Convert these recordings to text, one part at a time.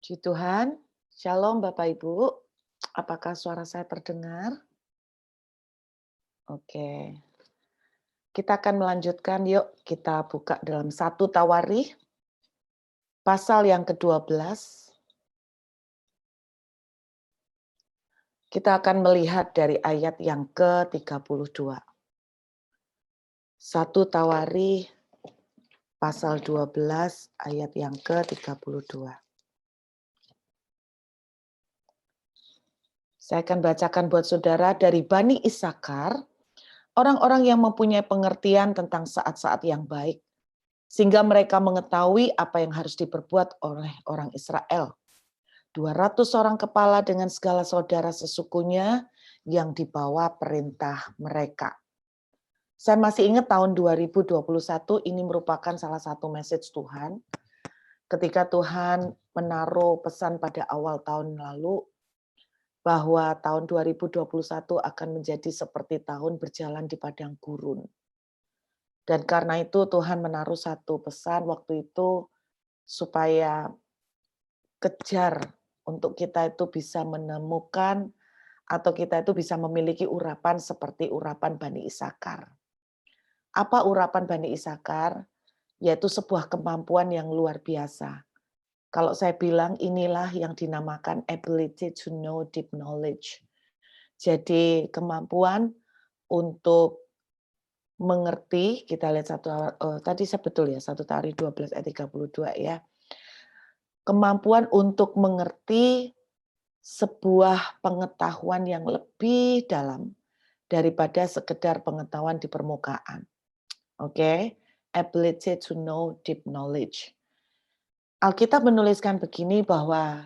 Puji Tuhan, Shalom Bapak Ibu, apakah suara saya terdengar? Oke, kita akan melanjutkan, yuk kita buka dalam 1 Tawarikh, pasal yang ke-12. Kita akan melihat dari ayat yang ke-32. 1 Tawarikh, pasal 12, ayat yang ke-32. Saya akan bacakan buat saudara dari Bani Isakar, orang-orang yang mempunyai pengertian tentang saat-saat yang baik, sehingga mereka mengetahui apa yang harus diperbuat oleh orang Israel. 200 orang kepala dengan segala saudara sesukunya yang dibawa perintah mereka. Saya masih ingat tahun 2021 ini merupakan salah satu message Tuhan. Ketika Tuhan menaruh pesan pada awal tahun lalu, bahwa tahun 2021 akan menjadi seperti tahun berjalan di padang gurun. Dan karena itu Tuhan menaruh satu pesan waktu itu supaya kejar untuk kita itu bisa menemukan atau kita itu bisa memiliki urapan seperti urapan Bani Isakar. Apa urapan Bani Isakar? Yaitu sebuah kemampuan yang luar biasa. Kalau saya bilang inilah yang dinamakan ability to know deep knowledge. Jadi kemampuan untuk mengerti, kita lihat tadi saya betul ya, 1 Tawarikh 12 ayat 32 ya. Kemampuan untuk mengerti sebuah pengetahuan yang lebih dalam daripada sekedar pengetahuan di permukaan. Oke, ability to know deep knowledge. Alkitab menuliskan begini bahwa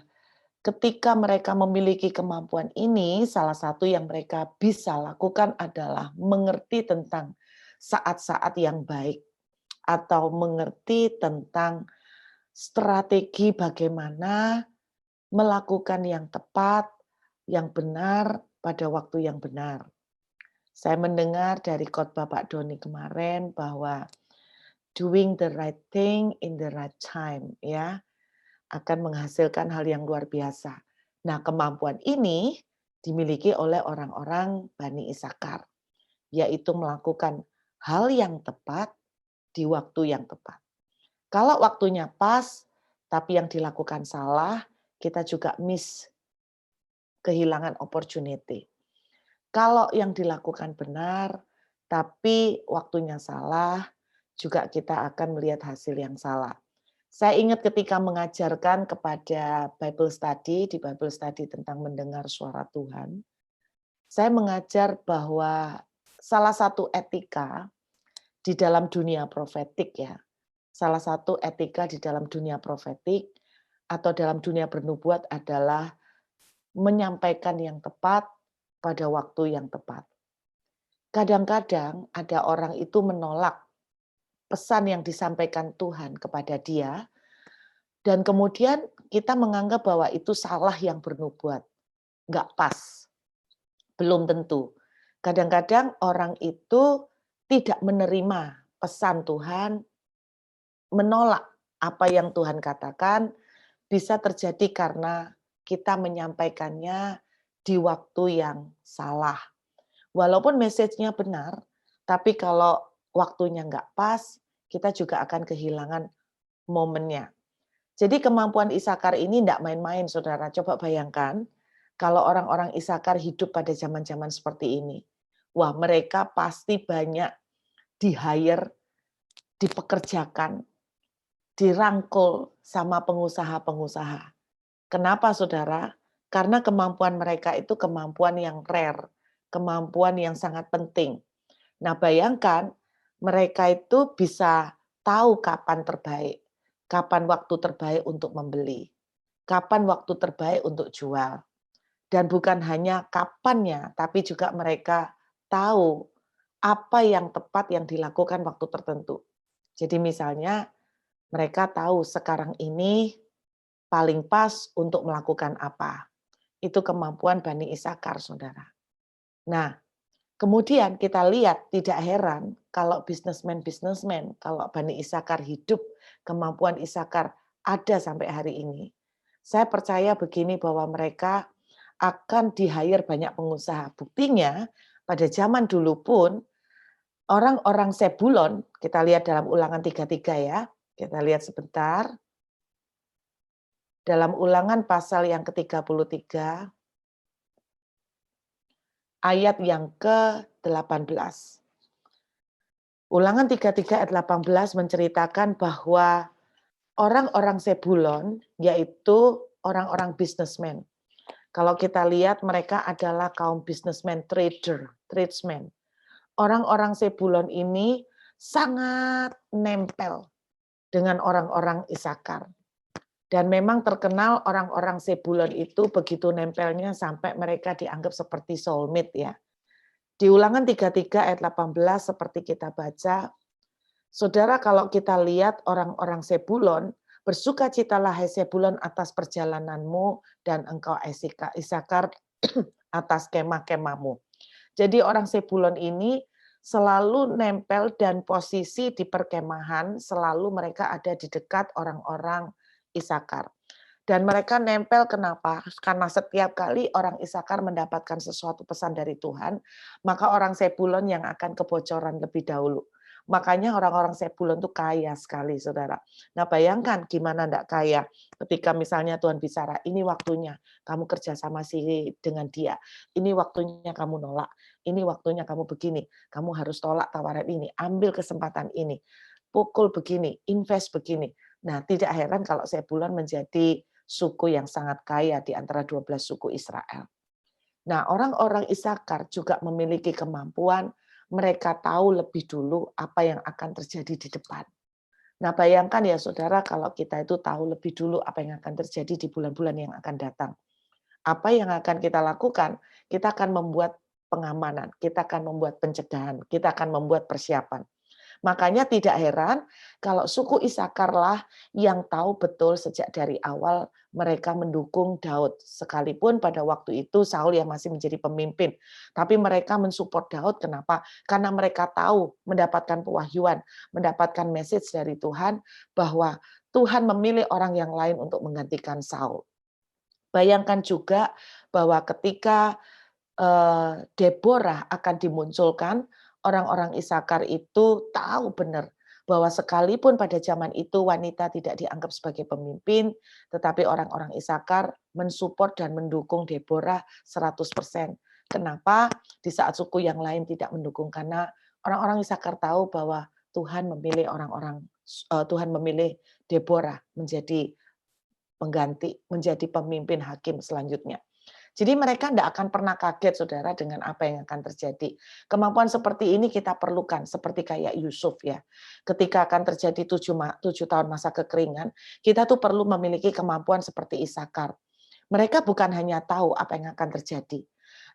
ketika mereka memiliki kemampuan ini, salah satu yang mereka bisa lakukan adalah mengerti tentang saat-saat yang baik atau mengerti tentang strategi bagaimana melakukan yang tepat, yang benar pada waktu yang benar. Saya mendengar dari khotbah Pak Doni kemarin bahwa doing the right thing in the right time ya akan menghasilkan hal yang luar biasa. Nah, kemampuan ini dimiliki oleh orang-orang Bani Isakar, yaitu melakukan hal yang tepat di waktu yang tepat. Kalau waktunya pas, tapi yang dilakukan salah, kita juga kehilangan opportunity. Kalau yang dilakukan benar, tapi waktunya salah, juga kita akan melihat hasil yang salah. Saya ingat ketika mengajarkan kepada Bible study, di Bible study tentang mendengar suara Tuhan, saya mengajar bahwa salah satu etika di dalam dunia profetik ya, salah satu etika di dalam dunia profetik atau dalam dunia bernubuat adalah menyampaikan yang tepat pada waktu yang tepat. Kadang-kadang ada orang itu menolak pesan yang disampaikan Tuhan kepada dia, dan kemudian kita menganggap bahwa itu salah yang bernubuat, nggak pas, belum tentu. Kadang-kadang orang itu tidak menerima pesan Tuhan, menolak apa yang Tuhan katakan, bisa terjadi karena kita menyampaikannya di waktu yang salah. Walaupun message-nya benar, tapi kalau waktunya nggak pas, kita juga akan kehilangan momennya. Jadi kemampuan Isakar ini tidak main-main, saudara. Coba bayangkan, kalau orang-orang Isakar hidup pada zaman-zaman seperti ini. Wah, mereka pasti banyak di-hire, dipekerjakan, dirangkul sama pengusaha-pengusaha. Kenapa, saudara? Karena kemampuan mereka itu kemampuan yang rare, kemampuan yang sangat penting. Nah, bayangkan mereka itu bisa tahu kapan terbaik, kapan waktu terbaik untuk membeli, kapan waktu terbaik untuk jual. Dan bukan hanya kapannya, tapi juga mereka tahu apa yang tepat yang dilakukan waktu tertentu. Jadi misalnya mereka tahu sekarang ini paling pas untuk melakukan apa. Itu kemampuan Bani Isakar, saudara. Nah, kemudian kita lihat, tidak heran kalau bisnismen, kalau Bani Isakar hidup, kemampuan Isakar ada sampai hari ini. Saya percaya begini bahwa mereka akan di-hire banyak pengusaha. Buktinya pada zaman dulu pun orang-orang Sebulon, kita lihat dalam Ulangan 33 ya. Kita lihat sebentar. Dalam Ulangan pasal yang ke-33 ayat yang ke-18. Ulangan 33 ayat 18 menceritakan bahwa orang-orang Sebulon, yaitu orang-orang businessman. Kalau kita lihat mereka adalah kaum businessman, tradesmen. Orang-orang Sebulon ini sangat nempel dengan orang-orang Isakar. Dan memang terkenal orang-orang Sebulon itu begitu nempelnya sampai mereka dianggap seperti soulmate ya. Di Ulangan 33 ayat 18 seperti kita baca, Saudara, kalau kita lihat orang-orang Sebulon, bersukacitalah hai Sebulon atas perjalananmu dan engkau Isakar atas kemah-kemahmu. Jadi orang Sebulon ini selalu nempel dan posisi di perkemahan, selalu mereka ada di dekat orang-orang Isakar. Dan mereka nempel kenapa? Karena setiap kali orang Isakar mendapatkan sesuatu pesan dari Tuhan, maka orang Sebulon yang akan kebocoran lebih dahulu. Makanya orang-orang Sebulon itu kaya sekali, saudara. Nah bayangkan gimana enggak kaya ketika misalnya Tuhan bicara, ini waktunya kamu kerja sama dengan dia, ini waktunya kamu nolak, ini waktunya kamu begini, kamu harus tolak tawaran ini, ambil kesempatan ini, pukul begini, invest begini. Nah tidak heran kalau Sebulon menjadi suku yang sangat kaya di antara 12 suku Israel. Nah orang-orang Isakar juga memiliki kemampuan, mereka tahu lebih dulu apa yang akan terjadi di depan. Nah bayangkan ya saudara kalau kita itu tahu lebih dulu apa yang akan terjadi di bulan-bulan yang akan datang. Apa yang akan kita lakukan? Kita akan membuat pengamanan, kita akan membuat pencegahan, kita akan membuat persiapan. Makanya tidak heran kalau suku Isakarlah yang tahu betul sejak dari awal mereka mendukung Daud. Sekalipun pada waktu itu Saul yang masih menjadi pemimpin. Tapi mereka mensupport Daud, kenapa? Karena mereka tahu mendapatkan pewahyuan, mendapatkan message dari Tuhan bahwa Tuhan memilih orang yang lain untuk menggantikan Saul. Bayangkan juga bahwa ketika Deborah akan dimunculkan, orang-orang Isakar itu tahu benar bahwa sekalipun pada zaman itu wanita tidak dianggap sebagai pemimpin, tetapi orang-orang Isakar mensupport dan mendukung Deborah 100%. Kenapa? Di saat suku yang lain tidak mendukung, karena orang-orang Isakar tahu bahwa Tuhan memilih Deborah menjadi pengganti, menjadi pemimpin hakim selanjutnya. Jadi mereka tidak akan pernah kaget, saudara, dengan apa yang akan terjadi. Kemampuan seperti ini kita perlukan, seperti kayak Yusuf ya. Ketika akan terjadi 7 tahun masa kekeringan, kita tuh perlu memiliki kemampuan seperti Isakar. Mereka bukan hanya tahu apa yang akan terjadi,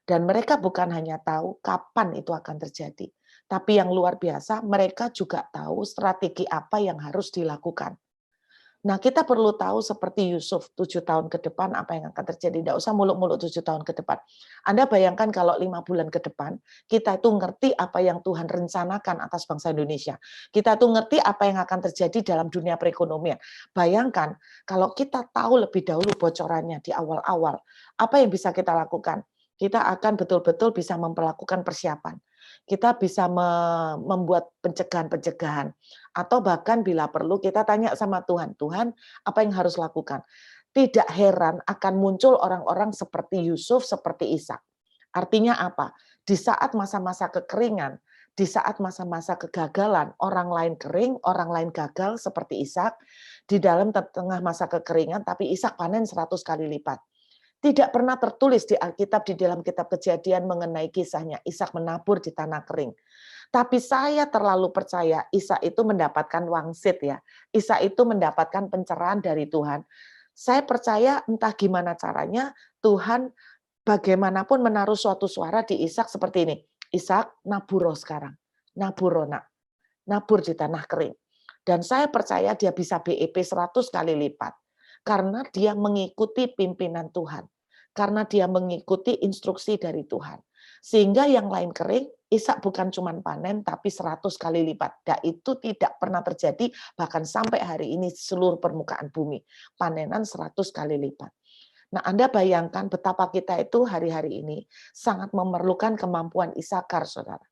dan mereka bukan hanya tahu kapan itu akan terjadi, tapi yang luar biasa, mereka juga tahu strategi apa yang harus dilakukan. Nah, kita perlu tahu seperti Yusuf 7 tahun ke depan apa yang akan terjadi. Tidak usah muluk-muluk 7 tahun ke depan. Anda bayangkan kalau 5 bulan ke depan, kita itu ngerti apa yang Tuhan rencanakan atas bangsa Indonesia. Kita tuh ngerti apa yang akan terjadi dalam dunia perekonomian. Bayangkan kalau kita tahu lebih dahulu bocorannya di awal-awal, apa yang bisa kita lakukan? Kita akan betul-betul bisa memperlakukan persiapan. Kita bisa membuat pencegahan-pencegahan. Atau bahkan bila perlu kita tanya sama Tuhan, Tuhan apa yang harus lakukan? Tidak heran akan muncul orang-orang seperti Yusuf, seperti Ishak. Artinya apa? Di saat masa-masa kekeringan, di saat masa-masa kegagalan, orang lain kering, orang lain gagal seperti Ishak, di dalam tengah masa kekeringan, tapi Ishak panen 100 kali lipat. Tidak pernah tertulis di Alkitab, di dalam kitab Kejadian mengenai kisahnya Ishak menabur di tanah kering. Tapi saya terlalu percaya Ishak itu mendapatkan wangsit ya. Ishak itu mendapatkan pencerahan dari Tuhan. Saya percaya entah gimana caranya Tuhan bagaimanapun menaruh suatu suara di Ishak seperti ini. Ishak naburo sekarang. Naburo nak. Nabur di tanah kering. Dan saya percaya dia bisa BEP 100 kali lipat. Karena dia mengikuti pimpinan Tuhan. Karena dia mengikuti instruksi dari Tuhan. Sehingga yang lain kering, Ishak bukan cuma panen, tapi 100 kali lipat. Dan itu tidak pernah terjadi, bahkan sampai hari ini seluruh permukaan bumi. Panenan 100 kali lipat. Nah, Anda bayangkan betapa kita itu hari-hari ini sangat memerlukan kemampuan Isakar, saudara.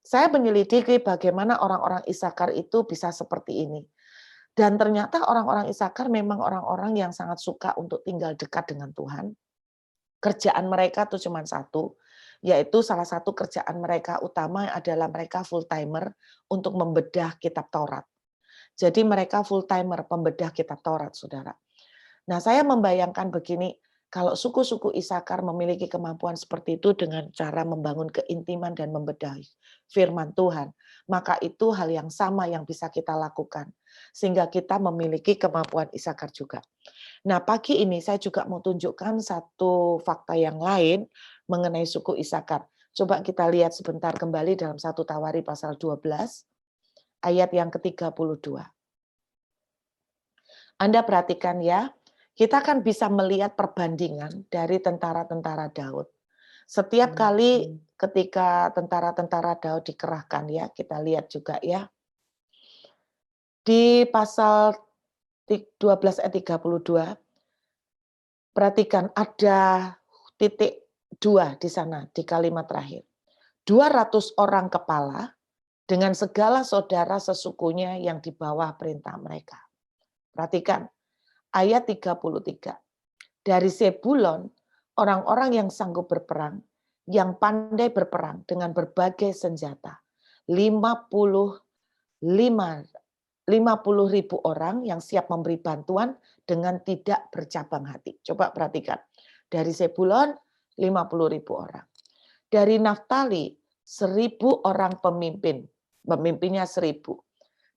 Saya menyelidiki bagaimana orang-orang Isakar itu bisa seperti ini. Dan ternyata orang-orang Isakar memang orang-orang yang sangat suka untuk tinggal dekat dengan Tuhan. Kerjaan mereka tuh cuma satu, yaitu salah satu kerjaan mereka utama adalah mereka full timer untuk membedah kitab Taurat. Jadi mereka full timer pembedah kitab Taurat, saudara. Nah, saya membayangkan begini, kalau suku-suku Isakar memiliki kemampuan seperti itu dengan cara membangun keintiman dan membedahi firman Tuhan, maka itu hal yang sama yang bisa kita lakukan. Sehingga kita memiliki kemampuan Isakar juga. Nah, pagi ini saya juga mau tunjukkan satu fakta yang lain mengenai suku Isakar. Coba kita lihat sebentar kembali dalam 1 Tawari pasal 12, ayat yang ke-32. Anda perhatikan ya, kita kan bisa melihat perbandingan dari tentara-tentara Daud. Setiap kali ketika tentara-tentara Daud dikerahkan ya, kita lihat juga ya. Di pasal 12 ayat 32, perhatikan ada titik 2 di sana, di kalimat terakhir. 200 orang kepala dengan segala saudara sesukunya yang di bawah perintah mereka. Perhatikan, ayat 33. Dari Zebulon, orang-orang yang sanggup berperang, yang pandai berperang dengan berbagai senjata. 50.000 orang yang siap memberi bantuan dengan tidak bercabang hati. Coba perhatikan. Dari Zebulon, 50.000 orang. Dari Naftali, 1.000 orang pemimpin. Pemimpinnya 1.000.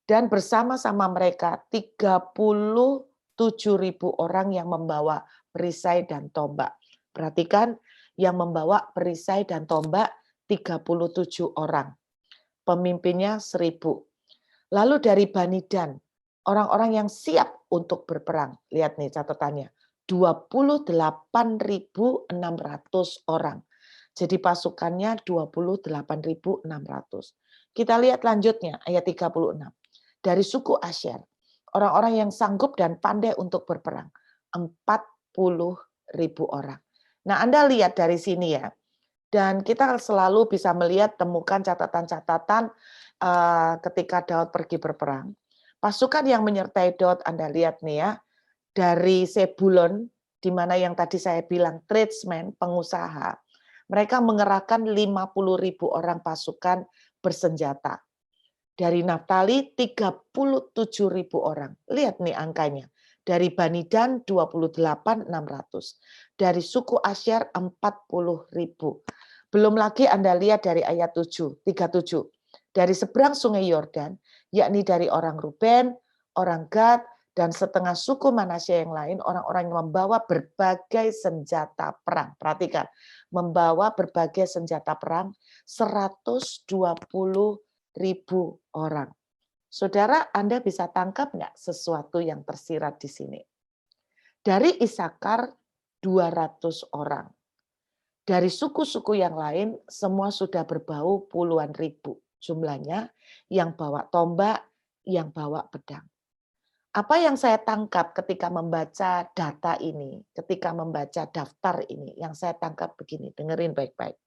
Dan bersama-sama mereka 37.000 orang yang membawa perisai dan tombak. Perhatikan, yang membawa perisai dan tombak 37 orang. Pemimpinnya 1.000. Lalu dari Bani Dan, orang-orang yang siap untuk berperang. Lihat nih catatannya, 28.600 orang. Jadi pasukannya 28.600. Kita lihat lanjutnya, ayat 36. Dari suku Asyer, orang-orang yang sanggup dan pandai untuk berperang, 40.000 orang. Nah, Anda lihat dari sini ya, dan kita selalu bisa melihat, temukan catatan-catatan ketika Daud pergi berperang. Pasukan yang menyertai Daud, Anda lihat nih ya, dari Zebulon, di mana yang tadi saya bilang tradesman, pengusaha, mereka mengerahkan 50.000 orang pasukan bersenjata. Dari Naftali 37.000 orang. Lihat nih angkanya. Dari Bani Dan 28.600. Dari suku Asyer 40.000. Belum lagi Anda lihat dari ayat 37. Dari seberang sungai Yordan, yakni dari orang Ruben, orang Gad, dan setengah suku Manasye yang lain, orang-orang yang membawa berbagai senjata perang. Perhatikan, membawa berbagai senjata perang 120.000 orang. Saudara, Anda bisa tangkap nggak sesuatu yang tersirat di sini? Dari Isakar 200 orang. Dari suku-suku yang lain semua sudah berbau puluhan ribu jumlahnya, yang bawa tombak, yang bawa pedang. Apa yang saya tangkap ketika membaca data ini, ketika membaca daftar ini, yang saya tangkap begini, dengerin baik-baik.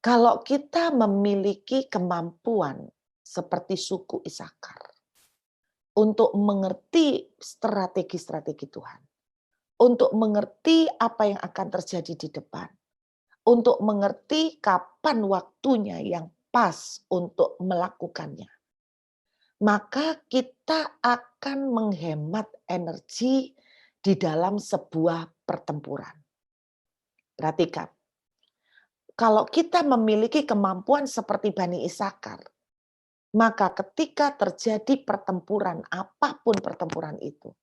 Kalau kita memiliki kemampuan seperti suku Isakar untuk mengerti strategi-strategi Tuhan, untuk mengerti apa yang akan terjadi di depan, untuk mengerti kapan waktunya yang pas untuk melakukannya, maka kita akan menghemat energi di dalam sebuah pertempuran. Perhatikan, kalau kita memiliki kemampuan seperti Bani Isakar, maka ketika terjadi pertempuran, apapun pertempuran itu,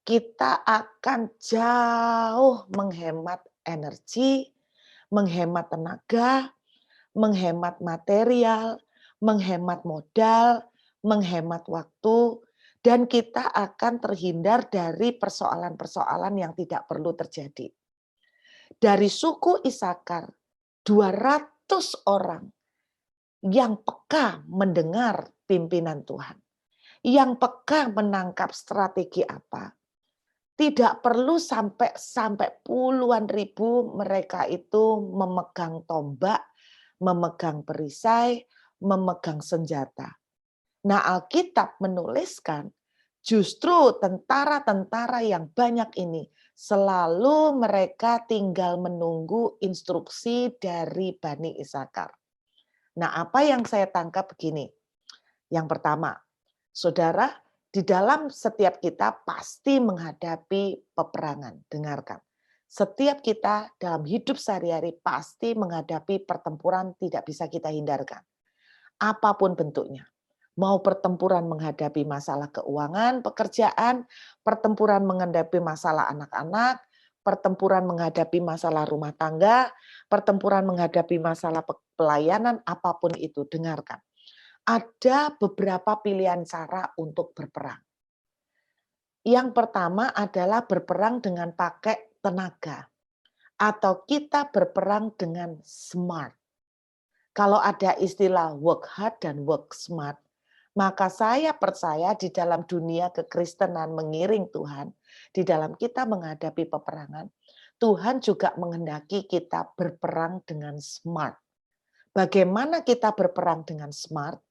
kita akan jauh menghemat energi, menghemat tenaga, menghemat material, menghemat modal, menghemat waktu, dan kita akan terhindar dari persoalan-persoalan yang tidak perlu terjadi. Dari suku Isakar, 200 orang yang peka mendengar pimpinan Tuhan, yang peka menangkap strategi apa. Tidak perlu sampai puluhan ribu, mereka itu memegang tombak, memegang perisai, memegang senjata. Nah, Alkitab menuliskan justru tentara-tentara yang banyak ini selalu mereka tinggal menunggu instruksi dari Bani Isakar. Nah, apa yang saya tangkap begini. Yang pertama, saudara, di dalam setiap kita pasti menghadapi peperangan. Dengarkan. Setiap kita dalam hidup sehari-hari pasti menghadapi pertempuran tidak bisa kita hindarkan. Apapun bentuknya. Mau pertempuran menghadapi masalah keuangan, pekerjaan, pertempuran menghadapi masalah anak-anak, pertempuran menghadapi masalah rumah tangga, pertempuran menghadapi masalah pelayanan, apapun itu, dengarkan. Ada beberapa pilihan cara untuk berperang. Yang pertama adalah berperang dengan pakai tenaga, atau kita berperang dengan smart. Kalau ada istilah work hard dan work smart, maka saya percaya di dalam dunia kekristenan mengiring Tuhan, di dalam kita menghadapi peperangan, Tuhan juga menghendaki kita berperang dengan smart. Bagaimana kita berperang dengan smart?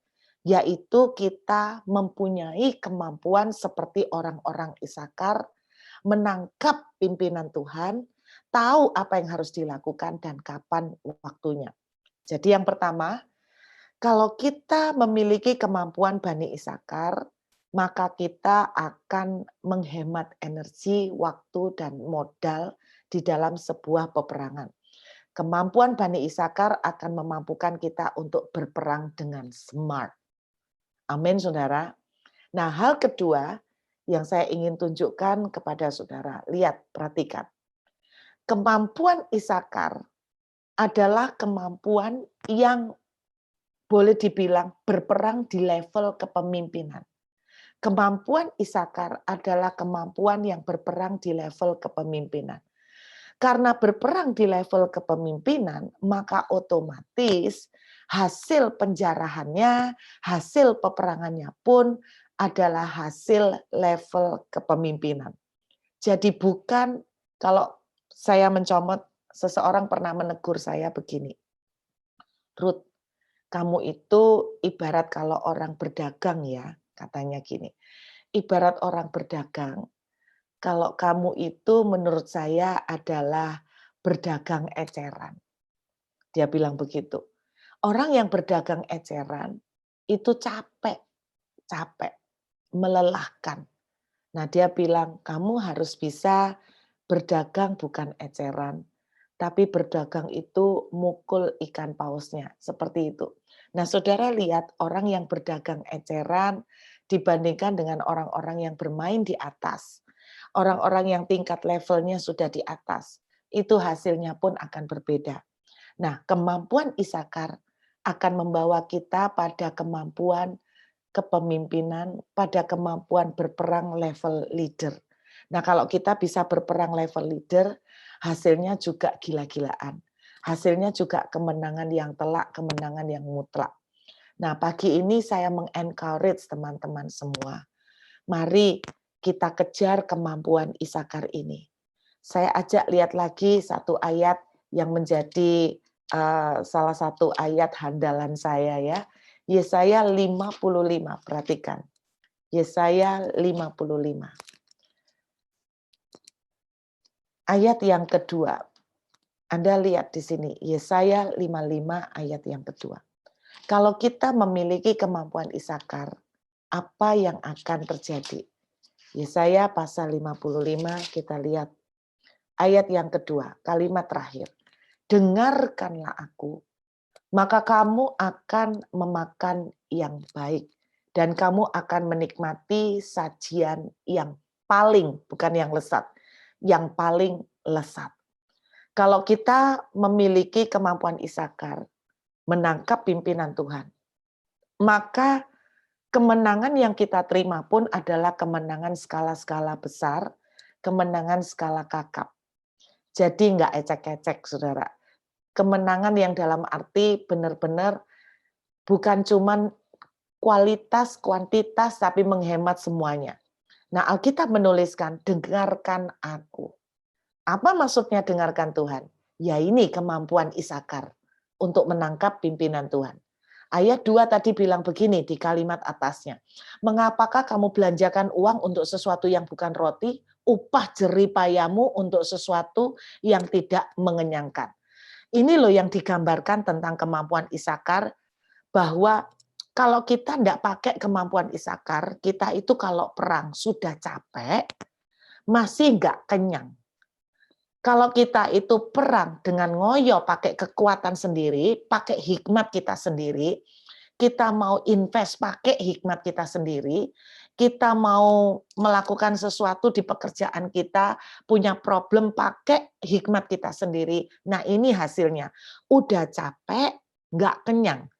Yaitu kita mempunyai kemampuan seperti orang-orang Isakar, menangkap pimpinan Tuhan, tahu apa yang harus dilakukan dan kapan waktunya. Jadi yang pertama, kalau kita memiliki kemampuan Bani Isakar, maka kita akan menghemat energi, waktu, dan modal di dalam sebuah peperangan. Kemampuan Bani Isakar akan memampukan kita untuk berperang dengan smart. Amin, saudara. Nah, hal kedua yang saya ingin tunjukkan kepada saudara, lihat, perhatikan. Kemampuan Isakar adalah kemampuan yang boleh dibilang berperang di level kepemimpinan. Kemampuan Isakar adalah kemampuan yang berperang di level kepemimpinan. Karena berperang di level kepemimpinan, maka otomatis hasil penjarahannya, hasil peperangannya pun adalah hasil level kepemimpinan. Jadi bukan, kalau saya mencomot, seseorang pernah menegur saya begini, Ruth, kamu itu ibarat kalau orang berdagang ya, katanya gini, ibarat orang berdagang, kalau kamu itu menurut saya adalah berdagang eceran. Dia bilang begitu. Orang yang berdagang eceran itu capek, capek, melelahkan. Nah, dia bilang, kamu harus bisa berdagang bukan eceran, tapi berdagang itu mukul ikan pausnya, seperti itu. Nah, saudara lihat orang yang berdagang eceran dibandingkan dengan orang-orang yang bermain di atas. Orang-orang yang tingkat levelnya sudah di atas, itu hasilnya pun akan berbeda. Nah, kemampuan Isakar akan membawa kita pada kemampuan kepemimpinan, pada kemampuan berperang level leader. Nah, kalau kita bisa berperang level leader, hasilnya juga gila-gilaan. Hasilnya juga kemenangan yang telak, kemenangan yang mutlak. Nah, pagi ini saya mengencourage teman-teman semua. Mari kita kejar kemampuan Isakar ini. Saya ajak lihat lagi satu ayat yang menjadi salah satu ayat handalan saya ya. Yesaya 55, perhatikan. Yesaya 55. Ayat yang kedua. Anda lihat di sini, Yesaya 55 ayat yang kedua. Kalau kita memiliki kemampuan Isakar, apa yang akan terjadi? Yesaya pasal 55, kita lihat ayat yang kedua, kalimat terakhir. Dengarkanlah aku, maka kamu akan memakan yang baik, dan kamu akan menikmati sajian yang paling, bukan yang lesat, yang paling lesat. Kalau kita memiliki kemampuan Isakar, menangkap pimpinan Tuhan, maka kemenangan yang kita terima pun adalah kemenangan skala-skala besar, kemenangan skala kakap. Jadi nggak ecek-ecek, saudara. Kemenangan yang dalam arti benar-benar bukan cuman kualitas, kuantitas, tapi menghemat semuanya. Nah, Alkitab menuliskan, dengarkan aku. Apa maksudnya dengarkan Tuhan? Ya ini kemampuan Isakar untuk menangkap pimpinan Tuhan. Ayat 2 tadi bilang begini di kalimat atasnya. Mengapakah kamu belanjakan uang untuk sesuatu yang bukan roti, upah jerih payamu untuk sesuatu yang tidak mengenyangkan. Ini loh yang digambarkan tentang kemampuan Isakar, bahwa kalau kita tidak pakai kemampuan Isakar, kita itu kalau perang sudah capek, masih nggak kenyang. Kalau kita itu perang dengan ngoyo pakai kekuatan sendiri, pakai hikmat kita sendiri, kita mau invest pakai hikmat kita sendiri, kita mau melakukan sesuatu di pekerjaan kita, punya problem pakai hikmat kita sendiri. Nah ini hasilnya, udah capek, nggak kenyang.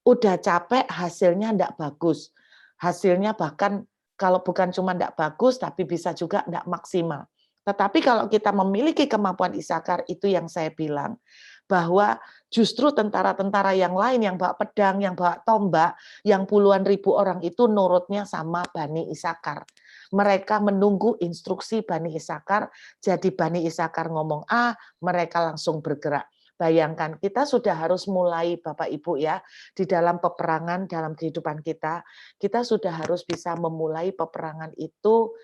Udah capek, hasilnya nggak bagus. Hasilnya bahkan kalau bukan cuma nggak bagus, tapi bisa juga nggak maksimal. Tetapi kalau kita memiliki kemampuan Isakar, itu yang saya bilang, bahwa justru tentara-tentara yang lain, yang bawa pedang, yang bawa tombak, yang puluhan ribu orang itu nurutnya sama Bani Isakar. Mereka menunggu instruksi Bani Isakar, jadi Bani Isakar ngomong A, mereka langsung bergerak. Bayangkan, kita sudah harus mulai Bapak Ibu ya, di dalam peperangan dalam kehidupan kita sudah harus bisa memulai peperangan itu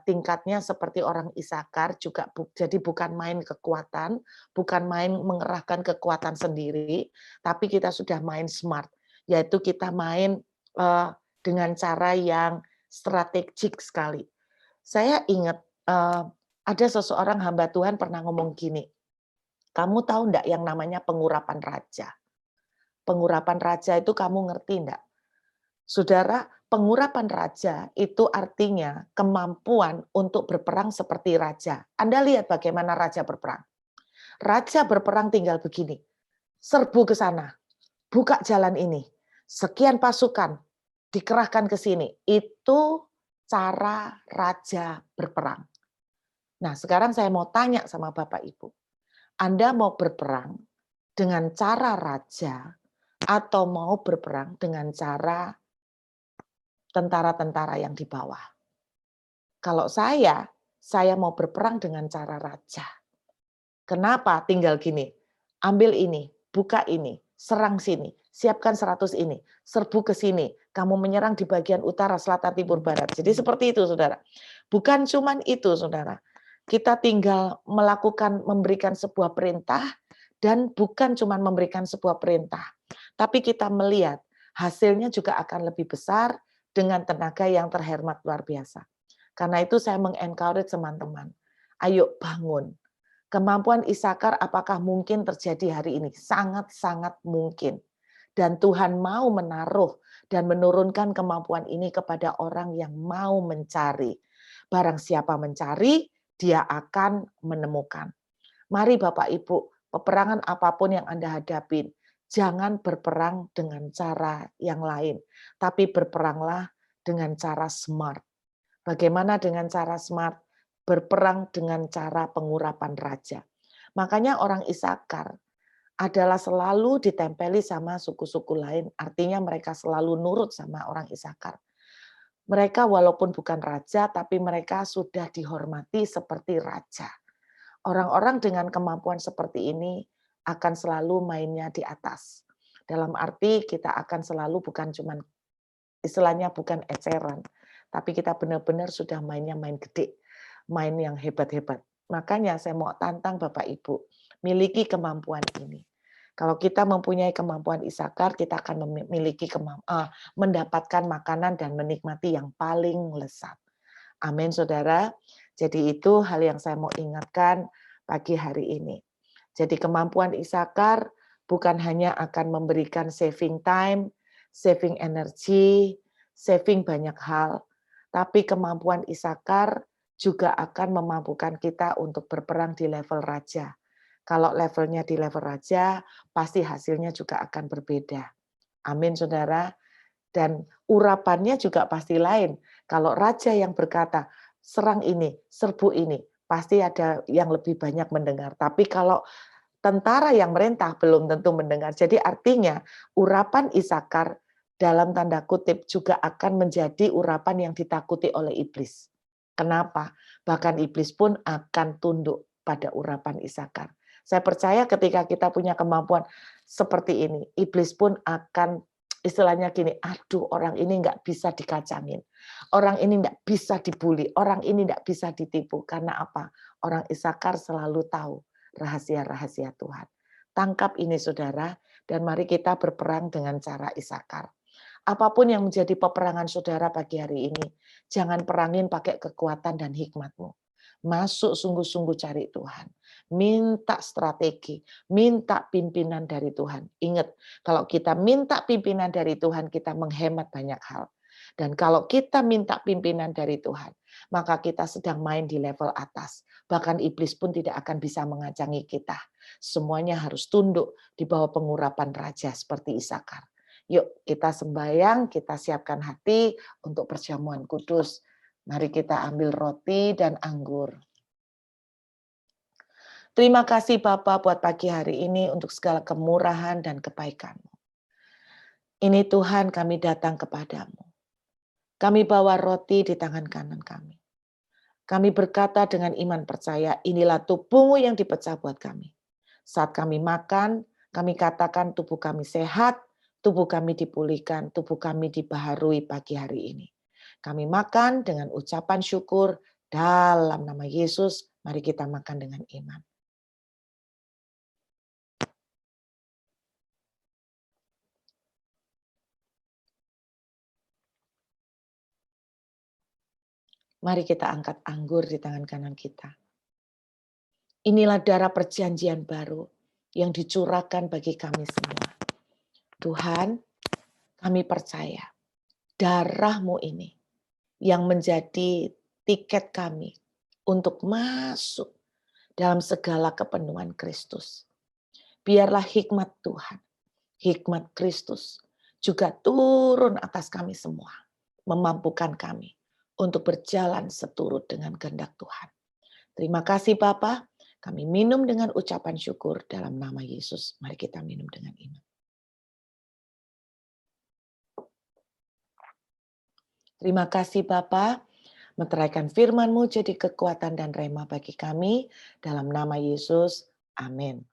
tingkatnya seperti orang Isakar juga, jadi bukan main kekuatan, bukan main mengerahkan kekuatan sendiri, tapi kita sudah main smart, yaitu kita main dengan cara yang strategik sekali. Saya ingat ada seseorang hamba Tuhan pernah ngomong gini, kamu tahu enggak yang namanya pengurapan raja? Pengurapan raja itu kamu ngerti enggak? Saudara, pengurapan raja itu artinya kemampuan untuk berperang seperti raja. Anda lihat bagaimana raja berperang. Raja berperang tinggal begini, serbu ke sana, buka jalan ini, sekian pasukan, dikerahkan ke sini. Itu cara raja berperang. Nah, sekarang saya mau tanya sama Bapak Ibu. Anda mau berperang dengan cara raja atau mau berperang dengan cara tentara-tentara yang di bawah? Kalau saya mau berperang dengan cara raja. Kenapa? Tinggal gini, ambil ini, buka ini, serang sini, siapkan 100 ini, serbu ke sini, kamu menyerang di bagian utara, selatan, timur, barat. Jadi seperti itu, saudara. Bukan cuman itu, saudara. Kita tinggal melakukan, memberikan sebuah perintah, dan bukan cuman memberikan sebuah perintah, tapi kita melihat hasilnya juga akan lebih besar dengan tenaga yang terhemat luar biasa. Karena itu saya mengencourage teman-teman, ayo bangun. Kemampuan Isakar apakah mungkin terjadi hari ini? Sangat-sangat mungkin. Dan Tuhan mau menaruh dan menurunkan kemampuan ini kepada orang yang mau mencari. Barang siapa mencari, dia akan menemukan. Mari Bapak Ibu, peperangan apapun yang Anda hadapin, jangan berperang dengan cara yang lain, tapi berperanglah dengan cara smart. Bagaimana dengan cara smart? Berperang dengan cara pengurapan raja. Makanya orang Isakar adalah selalu ditempeli sama suku-suku lain, artinya mereka selalu nurut sama orang Isakar. Mereka walaupun bukan raja, tapi mereka sudah dihormati seperti raja. Orang-orang dengan kemampuan seperti ini akan selalu mainnya di atas. Dalam arti kita akan selalu bukan cuman istilahnya bukan eceran, tapi kita benar-benar sudah mainnya main gede, main yang hebat-hebat. Makanya saya mau tantang Bapak Ibu, miliki kemampuan ini. Kalau kita mempunyai kemampuan Isakar, kita akan memiliki mendapatkan makanan dan menikmati yang paling lezat. Amin, saudara. Jadi itu hal yang saya mau ingatkan pagi hari ini. Jadi kemampuan Isakar bukan hanya akan memberikan saving time, saving energi, saving banyak hal, tapi kemampuan Isakar juga akan memampukan kita untuk berperang di level raja. Kalau levelnya di level raja, pasti hasilnya juga akan berbeda. Amin, saudara. Dan urapannya juga pasti lain. Kalau raja yang berkata, serang ini, serbu ini, pasti ada yang lebih banyak mendengar. Tapi kalau tentara yang merintah belum tentu mendengar. Jadi artinya urapan Isakar dalam tanda kutip juga akan menjadi urapan yang ditakuti oleh iblis. Kenapa? Bahkan iblis pun akan tunduk pada urapan Isakar. Saya percaya ketika kita punya kemampuan seperti ini, iblis pun akan istilahnya gini, aduh orang ini nggak bisa dikacangin, orang ini nggak bisa dibully, orang ini nggak bisa ditipu. Karena apa? Orang Isakar selalu tahu rahasia-rahasia Tuhan. Tangkap ini saudara, dan mari kita berperang dengan cara Isakar. Apapun yang menjadi peperangan saudara pagi hari ini, jangan perangin pakai kekuatan dan hikmatmu. Masuk sungguh-sungguh cari Tuhan. Minta strategi, minta pimpinan dari Tuhan. Ingat, kalau kita minta pimpinan dari Tuhan, kita menghemat banyak hal. Dan kalau kita minta pimpinan dari Tuhan, maka kita sedang main di level atas. Bahkan iblis pun tidak akan bisa mengacangi kita. Semuanya harus tunduk di bawah pengurapan raja seperti Isakar. Yuk kita sembahyang, kita siapkan hati untuk perjamuan kudus. Mari kita ambil roti dan anggur. Terima kasih Bapa buat pagi hari ini untuk segala kemurahan dan kebaikan-Mu. Ini Tuhan kami datang kepadamu. Kami bawa roti di tangan kanan kami. Kami berkata dengan iman percaya, inilah tubuh-Mu yang dipecah buat kami. Saat kami makan, kami katakan tubuh kami sehat, tubuh kami dipulihkan, tubuh kami dibaharui pagi hari ini. Kami makan dengan ucapan syukur dalam nama Yesus. Mari kita makan dengan iman. Mari kita angkat anggur di tangan kanan kita. Inilah darah perjanjian baru yang dicurahkan bagi kami semua. Tuhan, kami percaya darah-Mu ini yang menjadi tiket kami untuk masuk dalam segala kepenuhan Kristus. Biarlah hikmat Tuhan, hikmat Kristus juga turun atas kami semua, memampukan kami untuk berjalan seturut dengan kehendak Tuhan. Terima kasih Bapa, kami minum dengan ucapan syukur dalam nama Yesus. Mari kita minum dengan iman. Terima kasih Bapa, meteraikan firman-Mu jadi kekuatan dan rema bagi kami. Dalam nama Yesus, amin.